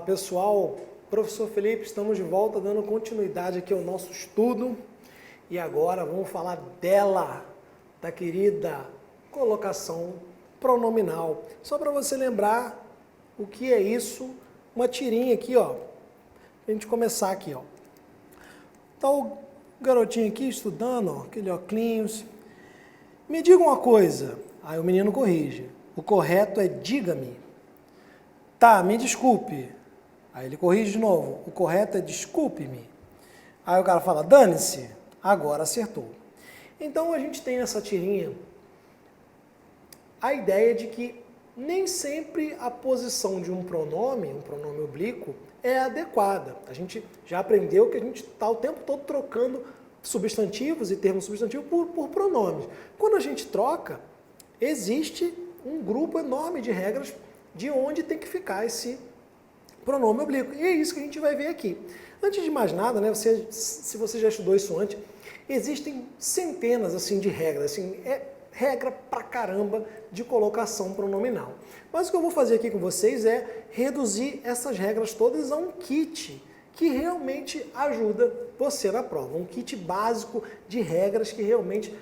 Pessoal, professor Felipe, estamos de volta dando continuidade aqui ao nosso estudo e agora vamos falar dela, da querida colocação pronominal. Só para você lembrar o que é isso, uma tirinha aqui, ó, pra gente começar aqui, ó. Tá o garotinho aqui estudando, ó, aquele óculos. Me diga uma coisa, aí o menino corrige, o correto é diga-me. Tá, me desculpe. Aí ele corrige de novo. O correto é desculpe-me. Aí o cara fala, dane-se. Agora acertou. Então a gente tem nessa tirinha a ideia de que nem sempre a posição de um pronome oblíquo, é adequada. A gente já aprendeu que a gente está o tempo todo trocando substantivos e termos substantivos por pronomes. Quando a gente troca, existe um grupo enorme de regras de onde tem que ficar esse pronome oblíquo. E é isso que a gente vai ver aqui. Antes de mais nada, né, se você já estudou isso antes, existem centenas assim, de regras, assim, é regra pra caramba de colocação pronominal. Mas o que eu vou fazer aqui com vocês é reduzir essas regras todas a um kit que realmente ajuda você na prova. Um kit básico de regras que realmente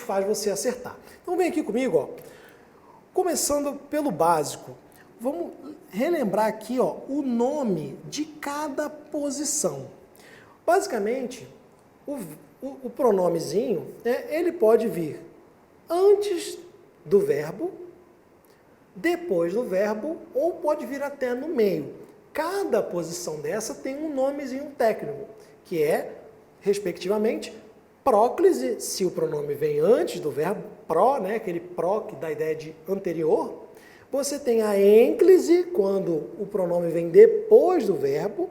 faz você acertar. Então vem aqui comigo, ó. Começando pelo básico, vamos relembrar aqui, ó, o nome de cada posição. Basicamente, o pronomezinho, né, ele pode vir antes do verbo, depois do verbo, ou pode vir até no meio. Cada posição dessa tem um nomezinho técnico, que é, respectivamente, próclise, se o pronome vem antes do verbo, pró, né, aquele pró que dá a ideia de anterior. Você tem a ênclise, quando o pronome vem depois do verbo,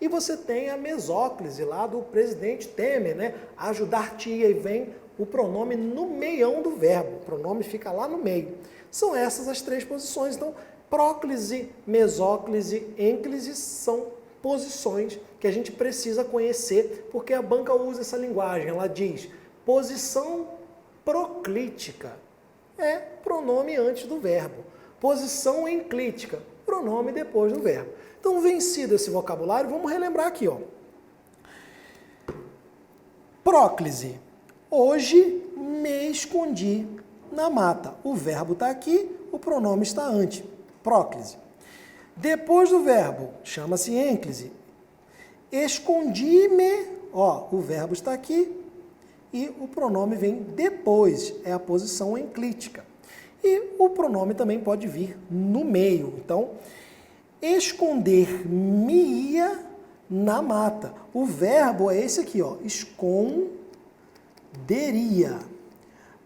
e você tem a mesóclise, lá do presidente Temer, né, ajudar-te-ia, e vem o pronome no meião do verbo, o pronome fica lá no meio. São essas as três posições, então, próclise, mesóclise, ênclise são posições que a gente precisa conhecer, porque a banca usa essa linguagem, ela diz posição proclítica, é pronome antes do verbo. Posição enclítica, pronome depois do verbo. Então, vencido esse vocabulário, vamos relembrar aqui, ó. Próclise. Hoje me escondi na mata. O verbo está aqui, o pronome está antes. Próclise. Depois do verbo, chama-se ênclise. Escondi-me, ó, o verbo está aqui e o pronome vem depois, é a posição enclítica. E o pronome também pode vir no meio. Então, esconder-me-ia na mata. O verbo é esse aqui, ó, esconderia.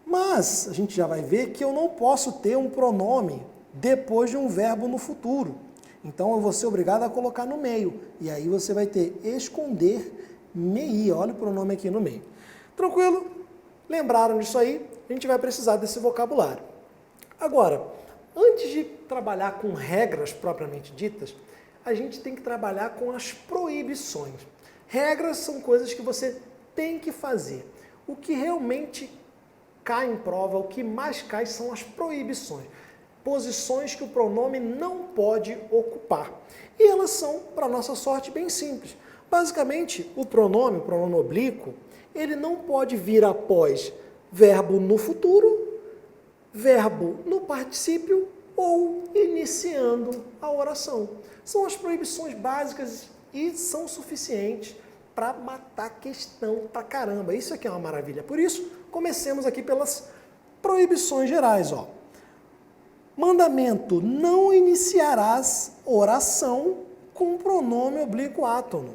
Mas a gente já vai ver que eu não posso ter um pronome depois de um verbo no futuro. Então eu vou ser obrigado a colocar no meio. E aí você vai ter esconder-me-ia. Olha o pronome aqui no meio. Tranquilo? Lembraram disso aí? A gente vai precisar desse vocabulário. Agora, antes de trabalhar com regras propriamente ditas, a gente tem que trabalhar com as proibições. Regras são coisas que você tem que fazer. O que realmente cai em prova, o que mais cai são as proibições. Posições que o pronome não pode ocupar. E elas são, para nossa sorte, bem simples. Basicamente, o pronome oblíquo, ele não pode vir após verbo no futuro, verbo no particípio ou iniciando a oração. São as proibições básicas e são suficientes para matar a questão pra caramba. Isso aqui é uma maravilha. Por isso, comecemos aqui pelas proibições gerais, ó. Mandamento, não iniciarás oração com pronome oblíquo átono,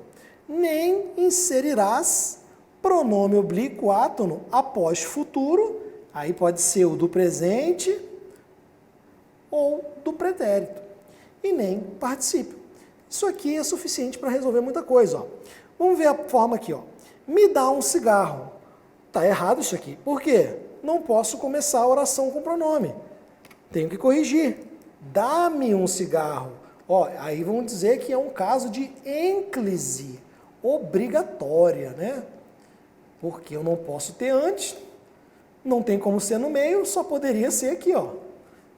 nem inserirás pronome oblíquo átono após futuro, aí pode ser o do presente ou do pretérito, e nem particípio. Isso aqui é suficiente para resolver muita coisa, ó. Vamos ver a forma aqui, ó. Me dá um cigarro. Tá errado isso aqui. Por quê? Não posso começar a oração com pronome. Tenho que corrigir. Dá-me um cigarro. Ó, aí vamos dizer que é um caso de ênclise obrigatória, né? Porque eu não posso ter antes, não tem como ser no meio, só poderia ser aqui, ó.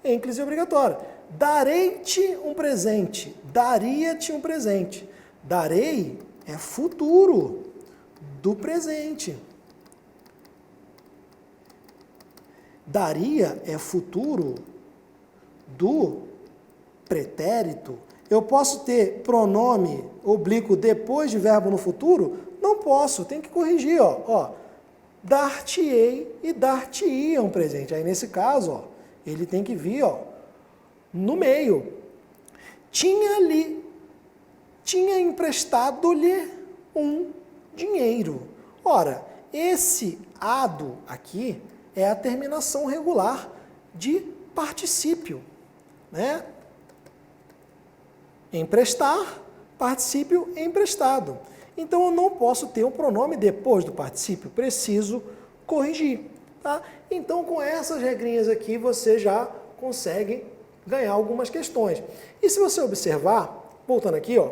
Ênclise obrigatória. darei-te um presente, daria-te um presente. Darei é futuro do presente. Daria é futuro do pretérito. Eu posso ter pronome oblíquo depois de verbo no futuro? Não posso, tem que corrigir, ó. Dar-te-ei e dar-te-ia um presente. Aí nesse caso, ó, ele tem que vir, ó, no meio. Tinha emprestado-lhe um dinheiro. Ora, esse ado aqui é a terminação regular de particípio, né? Emprestar, particípio emprestado. Então, eu não posso ter um pronome depois do particípio, preciso corrigir, tá? Então, com essas regrinhas aqui, você já consegue ganhar algumas questões. E se você observar, voltando aqui, ó,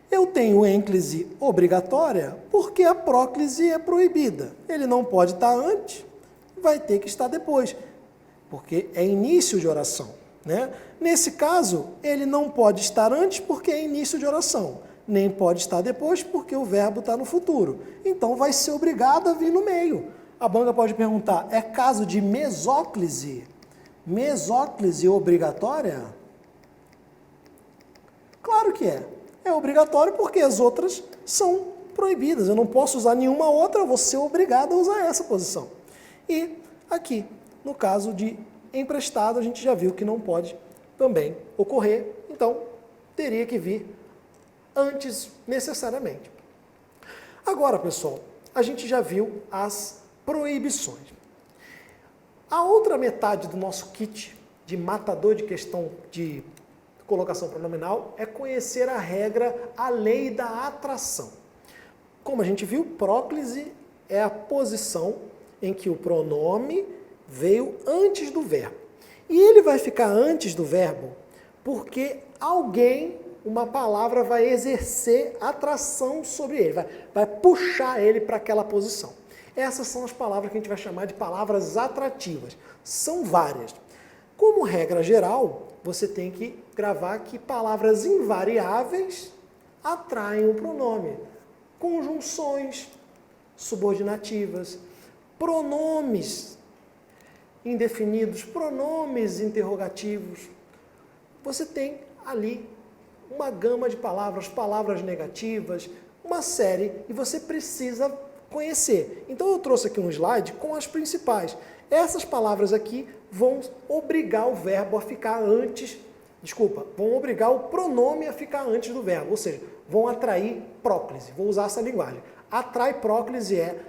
eu tenho ênclise obrigatória porque a próclise é proibida. Ele não pode estar antes, vai ter que estar depois, porque é início de oração, né? Nesse caso, ele não pode estar antes porque é início de oração, nem pode estar depois porque o verbo está no futuro. Então, vai ser obrigado a vir no meio. A banca pode perguntar, é caso de mesóclise? Mesóclise obrigatória? Claro que é. É obrigatório porque as outras são proibidas. Eu não posso usar nenhuma outra, eu vou ser obrigado a usar essa posição. E aqui, no caso de emprestado, a gente já viu que não pode também ocorrer, então teria que vir antes necessariamente. Agora, pessoal, a gente já viu as proibições. A outra metade do nosso kit de matador de questão de colocação pronominal é conhecer a regra, a lei da atração. Como a gente viu, próclise é a posição em que o pronome veio antes do verbo. E ele vai ficar antes do verbo porque alguém, uma palavra, vai exercer atração sobre ele, vai puxar ele para aquela posição. Essas são as palavras que a gente vai chamar de palavras atrativas. São várias. Como regra geral, você tem que gravar que palavras invariáveis atraem o pronome. Conjunções subordinativas, pronomes indefinidos, pronomes interrogativos. Você tem ali uma gama de palavras, palavras negativas, uma série, e você precisa conhecer. Então eu trouxe aqui um slide com as principais. Essas palavras aqui vão obrigar o verbo a ficar antes, vão obrigar o pronome a ficar antes do verbo, ou seja, vão atrair próclise. Vou usar essa linguagem. Atrai próclise é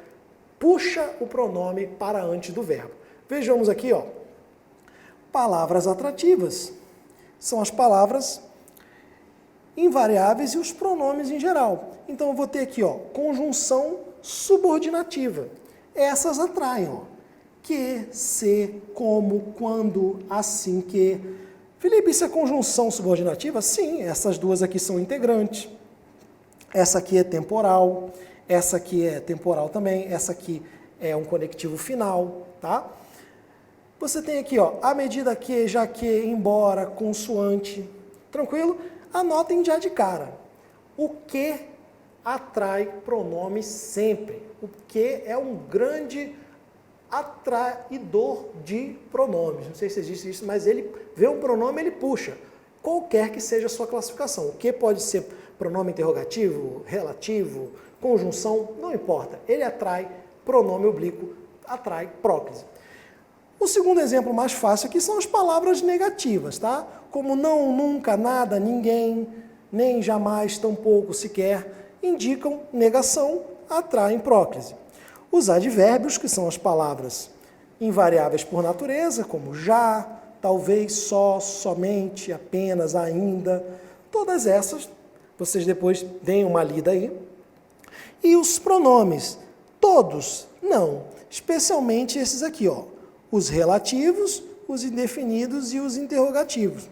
puxa o pronome para antes do verbo. Vejamos aqui, ó. Palavras atrativas são as palavras invariáveis e os pronomes em geral. Então eu vou ter aqui, ó, conjunção subordinativa. Essas atraem, ó. Que, se, como, quando, assim que. Felipe, isso é conjunção subordinativa? Sim, essas duas aqui são integrantes. Essa aqui é temporal, essa aqui é temporal também, essa aqui é um conectivo final, tá? Você tem aqui, ó, à medida que, já que, embora, consoante. Tranquilo? Anotem já de cara. O que atrai pronome sempre. O que é um grande atraidor de pronomes. Não sei se existe isso, mas ele vê um pronome, ele puxa. Qualquer que seja a sua classificação. O que pode ser pronome interrogativo, relativo, conjunção, não importa. Ele atrai pronome oblíquo, atrai próclise. O segundo exemplo mais fácil aqui são as palavras negativas, tá? Como não, nunca, nada, ninguém, nem, jamais, tampouco, sequer, indicam negação, atraem próclise. Os advérbios, que são as palavras invariáveis por natureza, como já, talvez, só, somente, apenas, ainda, todas essas, vocês depois deem uma lida aí. E os pronomes, todos, não, especialmente esses aqui, ó, os relativos, os indefinidos e os interrogativos.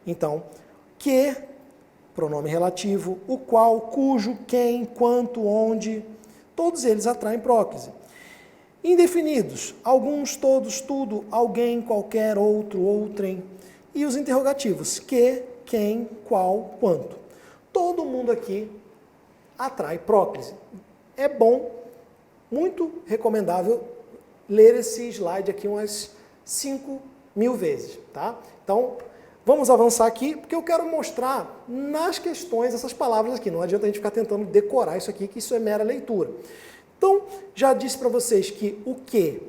Então, que, pronome relativo, o qual, cujo, quem, quanto, onde, todos eles atraem próclise. Indefinidos, alguns, todos, tudo, alguém, qualquer, outro, outrem. E os interrogativos, que, quem, qual, quanto. Todo mundo aqui atrai próclise. É bom, muito recomendável, ler esse slide aqui umas 5.000 vezes, tá? Então, vamos avançar aqui, porque eu quero mostrar nas questões essas palavras aqui. Não adianta a gente ficar tentando decorar isso aqui, que isso é mera leitura. Então, já disse para vocês que o que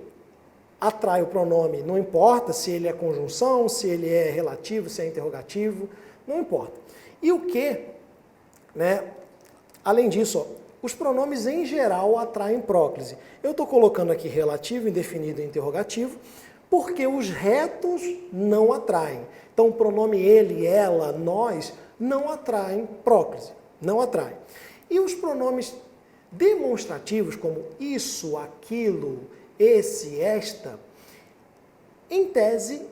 atrai o pronome, não importa se ele é conjunção, se ele é relativo, se é interrogativo, não importa. E o que, né? Além disso, ó, os pronomes em geral atraem próclise. Eu estou colocando aqui relativo, indefinido e interrogativo, porque os retos não atraem. Então, o pronome ele, ela, nós não atraem próclise, não atraem. E os pronomes demonstrativos, como isso, aquilo, esse, esta, em tese,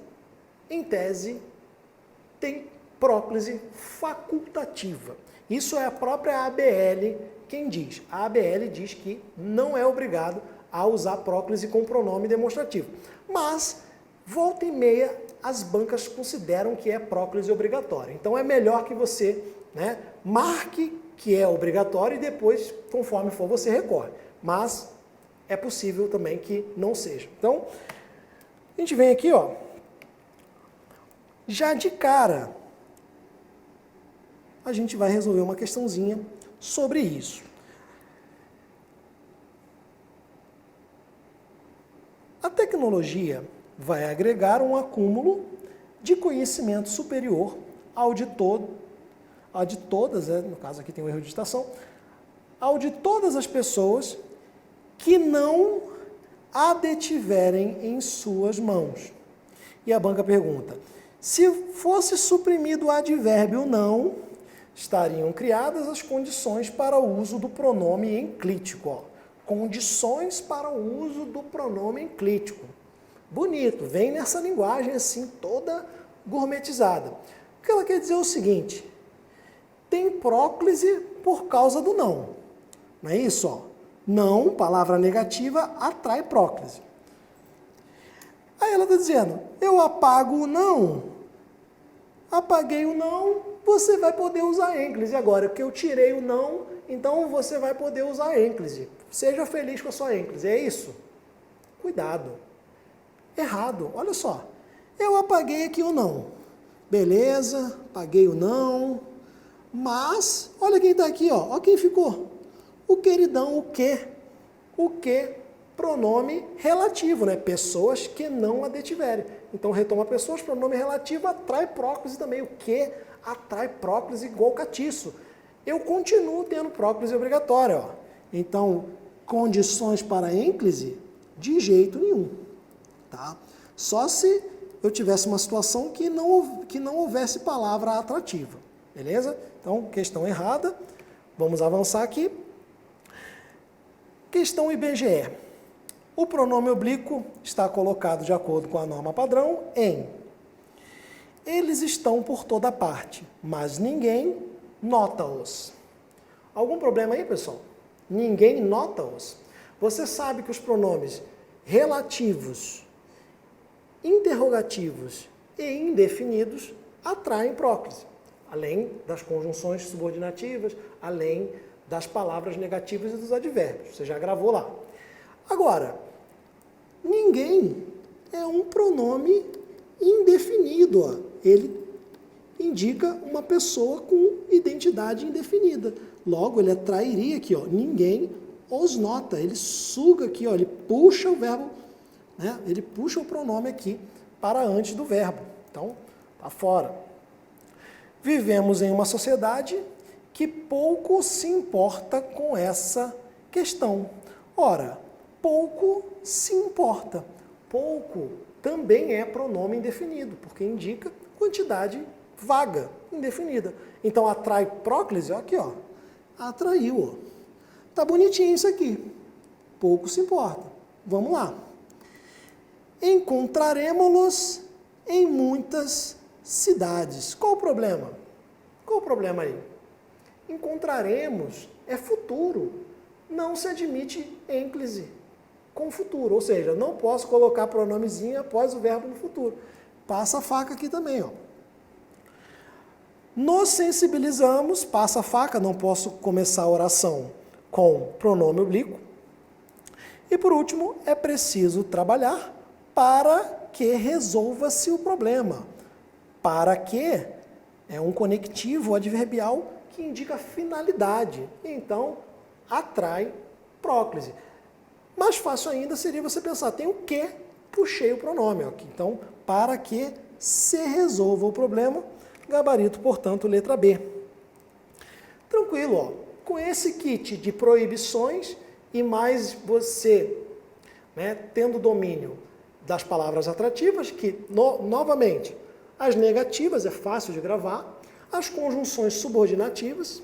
tem próclise facultativa. Isso é a própria ABL quem diz. A ABL diz que não é obrigado a usar próclise com pronome demonstrativo. Mas, volta e meia, as bancas consideram que é próclise obrigatória. Então é melhor que você, né, marque que é obrigatório e depois, conforme for, você recorre. Mas é possível também que não seja. Então, a gente vem aqui, ó, já de cara, a gente vai resolver uma questãozinha sobre isso. A tecnologia vai agregar um acúmulo de conhecimento superior ao de todas, no caso aqui tem um erro de digitação, ao de todas as pessoas que não a detiverem em suas mãos. E a banca pergunta, se fosse suprimido o advérbio não, estariam criadas as condições para o uso do pronome enclítico. Ó. Condições para o uso do pronome enclítico. Bonito, vem nessa linguagem assim, toda gourmetizada. O que ela quer dizer é o seguinte, tem próclise por causa do não. Não é isso? Ó? Não, palavra negativa, atrai próclise. Aí ela está dizendo, eu apago o não, apaguei o não, você vai poder usar ênclise. Agora que eu tirei o não, então você vai poder usar ênclise. Seja feliz com a sua ênclise, é isso? Cuidado. Errado, olha só. Eu apaguei aqui o não. Beleza, apaguei o não. Mas, olha quem está aqui, ó. Olha quem ficou. O queridão, o que? O que? Pronome relativo, né? Pessoas que não a detiverem. Então, retoma pessoas, pronome relativo atrai próclise também. O que atrai próclise igual catiço. Eu continuo tendo próclise obrigatória, ó. Então, condições para ênclise, de jeito nenhum. Tá? Só se eu tivesse uma situação que não houvesse palavra atrativa. Beleza? Então, questão errada. Vamos avançar aqui. Questão IBGE. O pronome oblíquo está colocado de acordo com a norma padrão em eles estão por toda parte, mas ninguém nota-os. Algum problema aí, pessoal? Ninguém nota-os. Você sabe que os pronomes relativos, interrogativos e indefinidos atraem próclise, além das conjunções subordinativas, além das palavras negativas e dos advérbios. Você já gravou lá. Agora, ninguém é um pronome indefinido. Ó. Ele indica uma pessoa com identidade indefinida. Logo, ele atrairia aqui, ó, ninguém os nota. Ele suga aqui, ó, ele puxa o verbo, né? Ele puxa o pronome aqui para antes do verbo. Então, tá fora. Vivemos em uma sociedade que pouco se importa com essa questão. Ora, pouco se importa. Pouco também é pronome indefinido, porque indica quantidade vaga, indefinida. Então, atrai próclise, ó, aqui, ó. Atraiu, ó. Tá bonitinho isso aqui. Pouco se importa. Vamos lá. Encontraremos-los em muitas cidades. Qual o problema? Qual o problema aí? Encontraremos é futuro. Não se admite ênclise com futuro. Ou seja, não posso colocar pronomezinho após o verbo no futuro. Passa a faca aqui também, ó. Nos sensibilizamos, passa a faca, não posso começar a oração com pronome oblíquo. E por último, é preciso trabalhar para que resolva-se o problema. Para que é um conectivo adverbial que indica finalidade. Então, atrai próclise. Mais fácil ainda seria você pensar, tem o que, puxei o pronome aqui. Então, para que se resolva o problema, gabarito, portanto, letra B. Tranquilo, ó. Com esse kit de proibições e mais você, tendo domínio das palavras atrativas, que, novamente, as negativas é fácil de gravar, as conjunções subordinativas,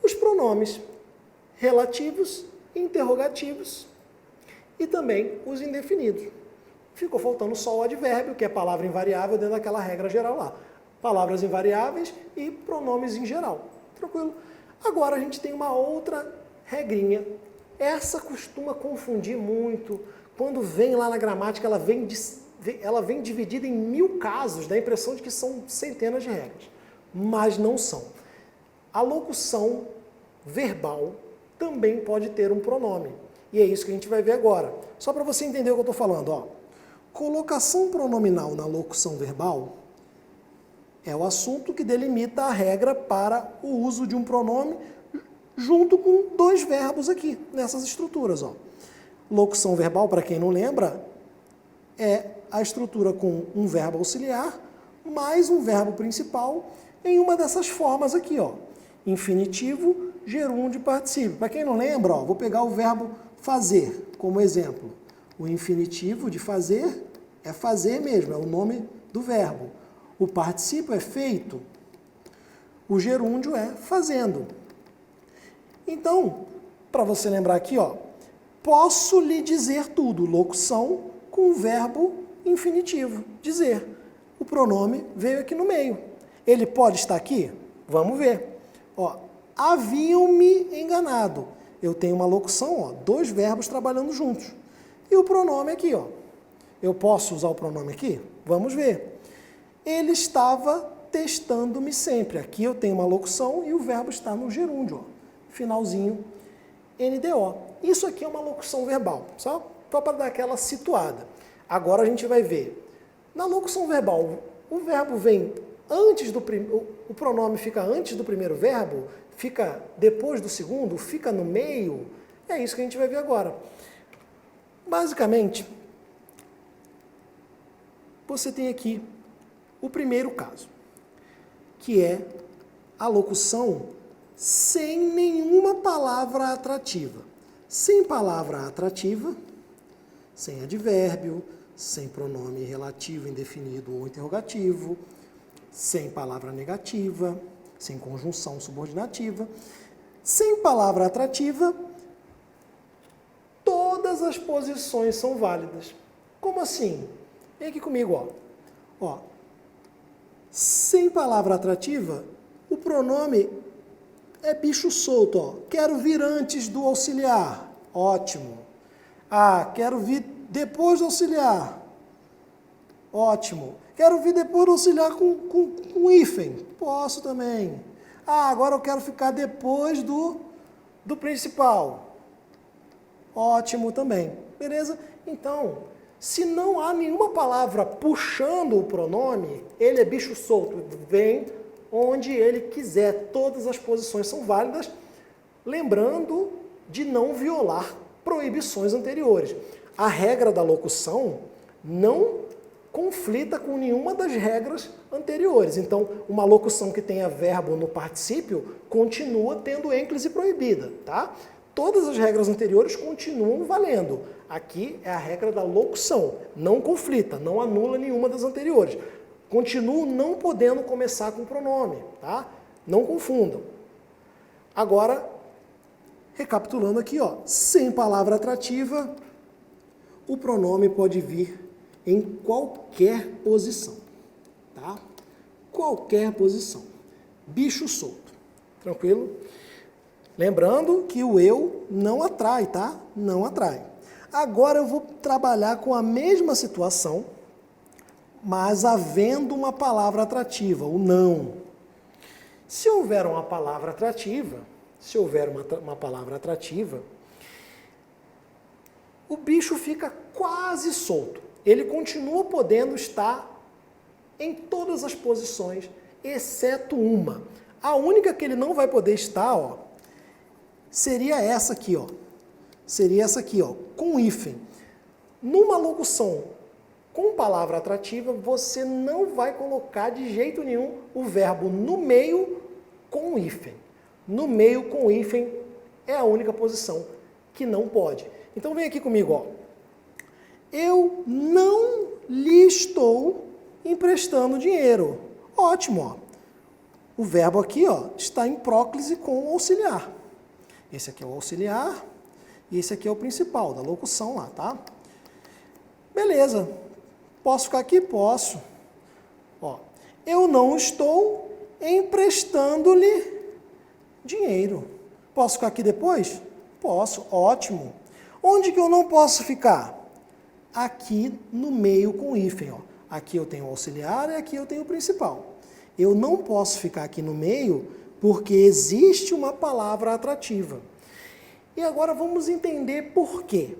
os pronomes relativos, interrogativos e também os indefinidos. Ficou faltando só o advérbio, que é palavra invariável dentro daquela regra geral lá. Palavras invariáveis e pronomes em geral. Tranquilo? Agora a gente tem uma outra regrinha. Essa costuma confundir muito. Quando vem lá na gramática, ela vem dividida em 1000 casos, dá a impressão de que são centenas de regras. Mas não são. A locução verbal também pode ter um pronome. E é isso que a gente vai ver agora. Só para você entender o que eu estou falando, ó. Colocação pronominal na locução verbal é o assunto que delimita a regra para o uso de um pronome junto com 2 verbos aqui, nessas estruturas, ó. Locução verbal, para quem não lembra, é a estrutura com um verbo auxiliar mais um verbo principal em uma dessas formas aqui, ó. Infinitivo, gerúndio e particípio. Para quem não lembra, ó, vou pegar o verbo fazer como exemplo. O infinitivo de fazer é fazer mesmo, é o nome do verbo. O particípio é feito. O gerúndio é fazendo. Então, para você lembrar aqui, ó, posso lhe dizer tudo. Locução com o verbo infinitivo, dizer. O pronome veio aqui no meio. Ele pode estar aqui? Vamos ver. Ó, haviam-me enganado. Eu tenho uma locução, ó, 2 verbos trabalhando juntos. E o pronome aqui, ó. Eu posso usar o pronome aqui? Vamos ver. Ele estava testando-me sempre. Aqui eu tenho uma locução e o verbo está no gerúndio, ó. Finalzinho, NDO. Isso aqui é uma locução verbal, só para dar aquela situada. Agora a gente vai ver. Na locução verbal, o verbo vem antes do o pronome fica antes do primeiro verbo, fica depois do segundo, fica no meio. É isso que a gente vai ver agora. Basicamente, você tem aqui o primeiro caso, que é a locução sem nenhuma palavra atrativa. Sem palavra atrativa, sem advérbio, sem pronome relativo, indefinido ou interrogativo, sem palavra negativa, sem conjunção subordinativa, sem palavra atrativa, todas as posições são válidas. Como assim? Vem aqui comigo, ó. Ó. Sem palavra atrativa, o pronome é bicho solto, ó. Quero vir antes do auxiliar. Ótimo. Ah, quero vir depois do auxiliar. Ótimo. Quero vir depois do auxiliar com hífen. Posso também. Ah, agora eu quero ficar depois do principal. Ótimo também. Beleza? Então, se não há nenhuma palavra puxando o pronome, ele é bicho solto. Vem onde ele quiser. Todas as posições são válidas. Lembrando de não violar proibições anteriores. A regra da locução não conflita com nenhuma das regras anteriores. Então, uma locução que tenha verbo no particípio continua tendo ênclise proibida, tá? Todas as regras anteriores continuam valendo. Aqui é a regra da locução. Não conflita, não anula nenhuma das anteriores. Continuo não podendo começar com pronome, tá? Não confundam. Agora, recapitulando aqui, ó, sem palavra atrativa, o pronome pode vir em qualquer posição, tá? Qualquer posição. Bicho solto. Tranquilo? Lembrando que o eu não atrai, tá? Não atrai. Agora eu vou trabalhar com a mesma situação, mas havendo uma palavra atrativa, o não. Se houver uma palavra atrativa, o bicho fica quase solto. Ele continua podendo estar em todas as posições, exceto uma. A única que ele não vai poder estar, ó, seria essa aqui, ó. Seria essa aqui, ó, com hífen. Numa locução com palavra atrativa, você não vai colocar de jeito nenhum o verbo no meio com hífen. No meio com hífen é a única posição que não pode. Então vem aqui comigo, ó. Eu não lhe estou emprestando dinheiro. Ótimo, ó. O verbo aqui, ó, está em próclise com o auxiliar. Esse aqui é o auxiliar e esse aqui é o principal da locução lá, tá? Beleza. Posso ficar aqui? Posso. Ó, eu não estou emprestando-lhe dinheiro. Posso ficar aqui depois? Posso. Ótimo. Onde que eu não posso ficar? Aqui no meio com hífen, ó. Aqui eu tenho o auxiliar e aqui eu tenho o principal. Eu não posso ficar aqui no meio porque existe uma palavra atrativa. E agora vamos entender por quê.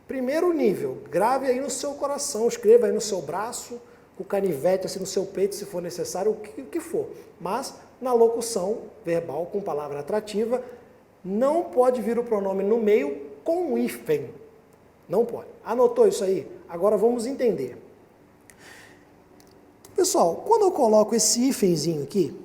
Primeiro nível, grave aí no seu coração, escreva aí no seu braço, o canivete assim no seu peito, se for necessário, o que for. Mas na locução verbal com palavra atrativa, não pode vir o pronome no meio com hífen. Não pode. Anotou isso aí? Agora vamos entender. Pessoal, quando eu coloco esse hífenzinho aqui,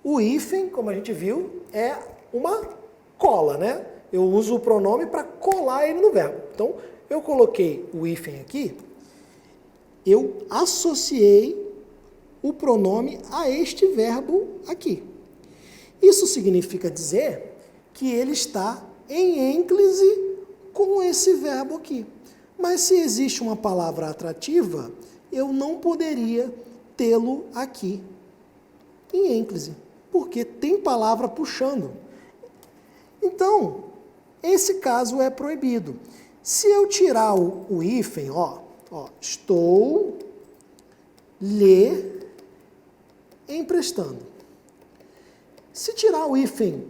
o hífen, como a gente viu, é uma cola, né? Eu uso o pronome para colar ele no verbo. Então, eu coloquei o hífen aqui, eu associei o pronome a este verbo aqui. Isso significa dizer que ele está em ênclise com esse verbo aqui. Mas se existe uma palavra atrativa, eu não poderia tê-lo aqui em ênclise, porque tem palavra puxando. Então, esse caso é proibido. Se eu tirar o hífen, ó, estou lhe emprestando. Se tirar o hífen,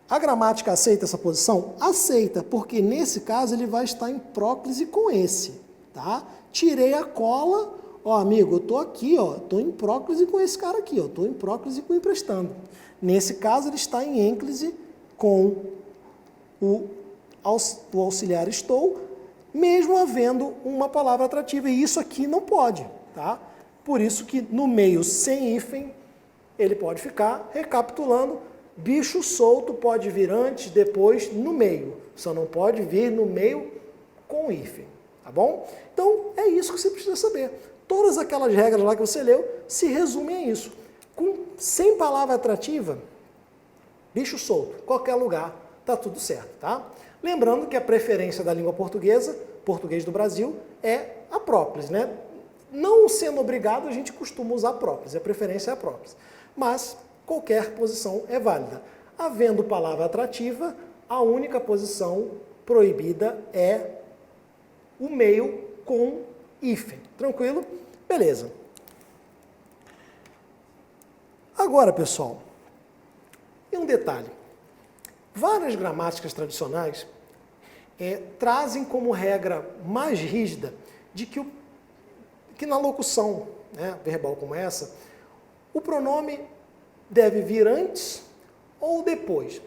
a gramática aceita essa posição? Aceita, porque nesse caso ele vai estar em próclise com esse, tá? Tirei a cola, ó, amigo, eu tô aqui, ó, tô em próclise com esse cara aqui, ó, tô em próclise com o emprestando. Nesse caso ele está em ênclise com o auxiliar estou, mesmo havendo uma palavra atrativa, e isso aqui não pode, tá? Por isso que no meio sem hífen, ele pode ficar, recapitulando, bicho solto pode vir antes, depois, no meio, só não pode vir no meio com hífen, tá bom? Então, é isso que você precisa saber. Todas aquelas regras lá que você leu se resumem a isso. Sem palavra atrativa, bicho solto, qualquer lugar, tá tudo certo, tá? Lembrando que a preferência da língua portuguesa, português do Brasil, é a próprise, né? Não sendo obrigado, a gente costuma usar a próprise, a preferência é a próprise. Mas qualquer posição é válida. Havendo palavra atrativa, a única posição proibida é o meio com hífen. Tranquilo? Beleza. Agora, pessoal, tem um detalhe. Várias gramáticas tradicionais trazem como regra mais rígida de que na locução, né, verbal como essa, o pronome deve vir antes ou depois.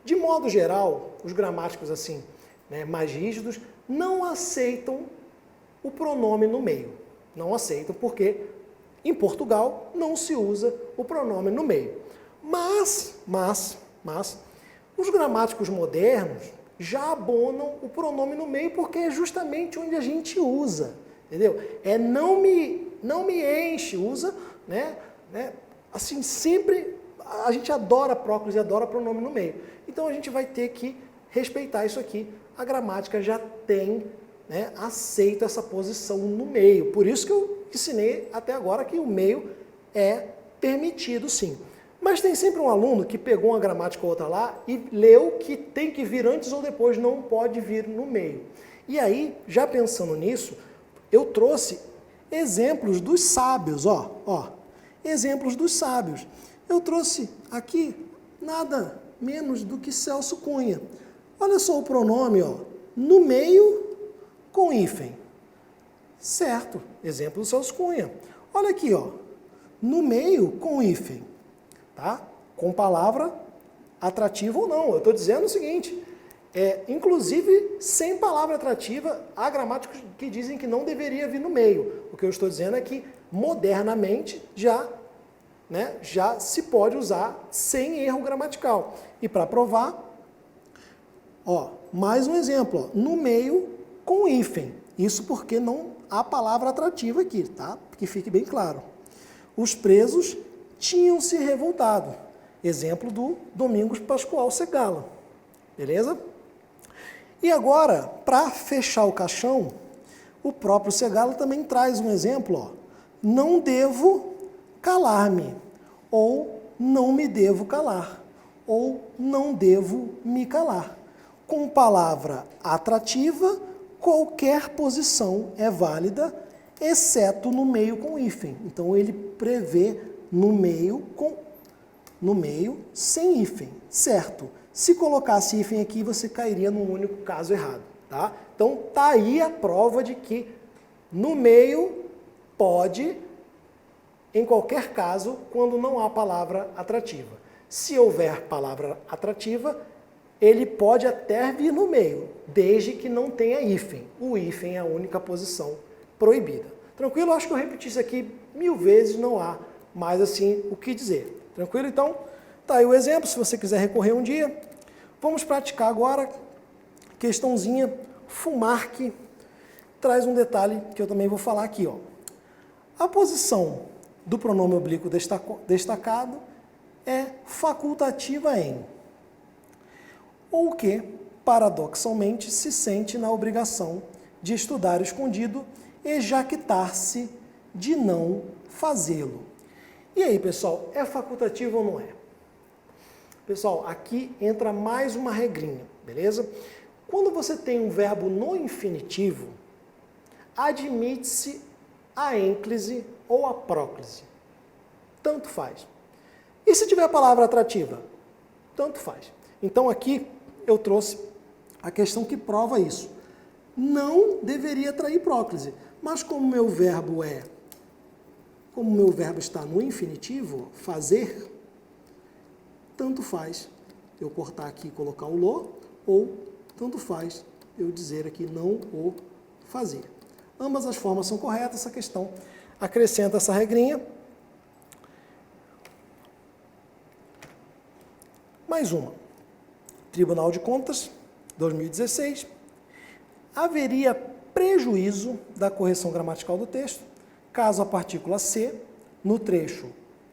De modo geral, os gramáticos assim, né, mais rígidos não aceitam o pronome no meio. Não aceitam porque em Portugal não se usa o pronome no meio. Mas os gramáticos modernos já abonam o pronome no meio porque é justamente onde a gente usa, entendeu? É não me enche, usa, né? Assim, sempre a gente adora próclise, adora pronome no meio. Então a gente vai ter que respeitar isso aqui. A gramática já tem, né, aceita essa posição no meio. Por isso que eu ensinei até agora que o meio é permitido sim. Mas tem sempre um aluno que pegou uma gramática ou outra lá e leu que tem que vir antes ou depois, não pode vir no meio. E aí, já pensando nisso, eu trouxe exemplos dos sábios, ó, exemplos dos sábios. Eu trouxe aqui nada menos do que Celso Cunha. Olha só o pronome, ó, no meio com hífen. Certo, exemplo do Celso Cunha. Olha aqui, ó, no meio com hífen, tá? Com palavra atrativa ou não. Eu estou dizendo o seguinte, inclusive sem palavra atrativa, há gramáticos que dizem que não deveria vir no meio. O que eu estou dizendo é que modernamente já se pode usar sem erro gramatical. E para provar, ó, mais um exemplo, ó, no meio com hífen. Isso porque não há palavra atrativa aqui, tá? Que fique bem claro. Os presos tinham se revoltado. Exemplo do Domingos Pascoal Segala. Beleza? E agora, para fechar o caixão, o próprio Segala também traz um exemplo, ó. Não devo calar-me, ou não me devo calar, ou não devo me calar. Com palavra atrativa, qualquer posição é válida, exceto no meio com hífen. Então ele prevê no meio sem hífen, certo? Se colocasse hífen aqui, você cairia num único caso errado, tá? Então tá aí a prova de que no meio pode, em qualquer caso, quando não há palavra atrativa. Se houver palavra atrativa, ele pode até vir no meio, desde que não tenha hífen. O hífen é a única posição proibida. Tranquilo? Acho que eu repeti isso aqui 1000 vezes, não há mais assim o que dizer. Tranquilo? Então, tá aí o exemplo, se você quiser recorrer um dia. Vamos praticar agora, questãozinha, fumar, que traz um detalhe que eu também vou falar aqui, ó. A posição do pronome oblíquo destacado é facultativa em, ou que, paradoxalmente, se sente na obrigação de estudar escondido e jactar-se de não fazê-lo. E aí, pessoal, é facultativo ou não é? Pessoal, aqui entra mais uma regrinha, beleza? Quando você tem um verbo no infinitivo, admite-se a ênclise ou a próclise. Tanto faz. E se tiver a palavra atrativa? Tanto faz. Então aqui eu trouxe a questão que prova isso. Não deveria trair próclise, mas como meu verbo está no infinitivo, fazer, tanto faz eu cortar aqui e colocar o lo, ou tanto faz eu dizer aqui não o fazer. Ambas as formas são corretas, essa questão acrescenta essa regrinha. Mais uma. Tribunal de Contas, 2016. Haveria prejuízo da correção gramatical do texto, caso a partícula C, no trecho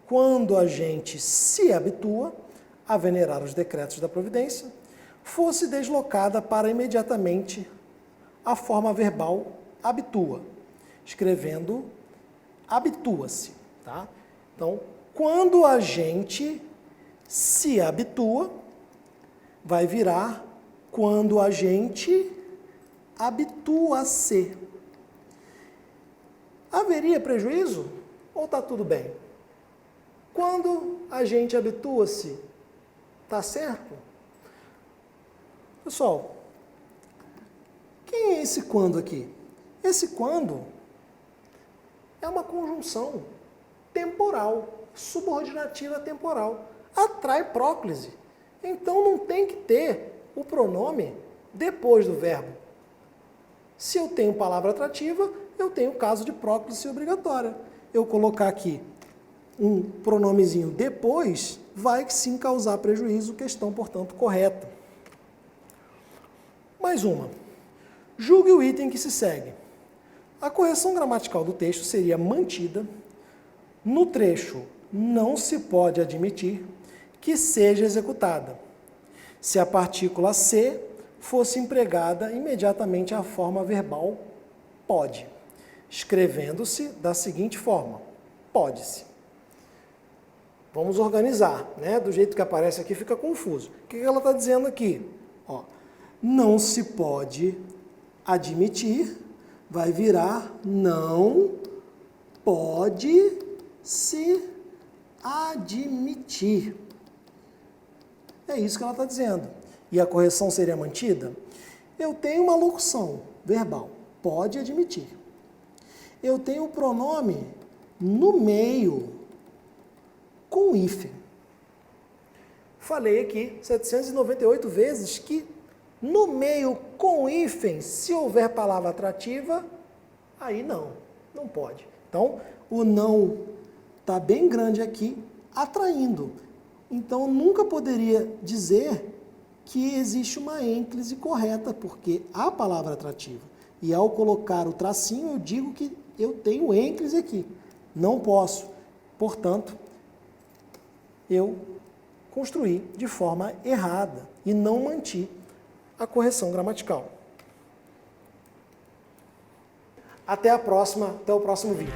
quando a gente se habitua a venerar os decretos da providência, fosse deslocada para imediatamente a forma verbal habitua, escrevendo habitua-se, tá? Então, quando a gente se habitua, vai virar quando a gente habitua-se. Haveria prejuízo ou está tudo bem? Quando a gente habitua-se, está certo? Pessoal, quem é esse quando aqui? Esse quando é uma conjunção temporal, subordinativa temporal. Atrai próclise. Então não tem que ter o pronome depois do verbo. Se eu tenho palavra atrativa, eu tenho caso de próclise obrigatória. Eu colocar aqui um pronomezinho depois, vai sim causar prejuízo, questão, portanto, correta. Mais uma. Julgue o item que se segue. A correção gramatical do texto seria mantida. No trecho, não se pode admitir que seja executada, se a partícula C fosse empregada imediatamente à forma verbal pode, escrevendo-se da seguinte forma, pode-se. Vamos organizar, né? Do jeito que aparece aqui fica confuso. O que ela está dizendo aqui? Ó, não se pode admitir vai virar não pode se admitir. É isso que ela está dizendo. E a correção seria mantida? Eu tenho uma locução verbal, pode admitir. Eu tenho o pronome no meio, com hífen. Falei aqui 798 vezes que no meio com hífen, se houver palavra atrativa, aí não pode. Então, o não está bem grande aqui, atraindo. Então, nunca poderia dizer que existe uma ênclise correta, porque há palavra atrativa. E ao colocar o tracinho, eu digo que eu tenho ênclise aqui. Não posso. Portanto, eu construí de forma errada e não mantive a correção gramatical. Até a próxima, até o próximo vídeo.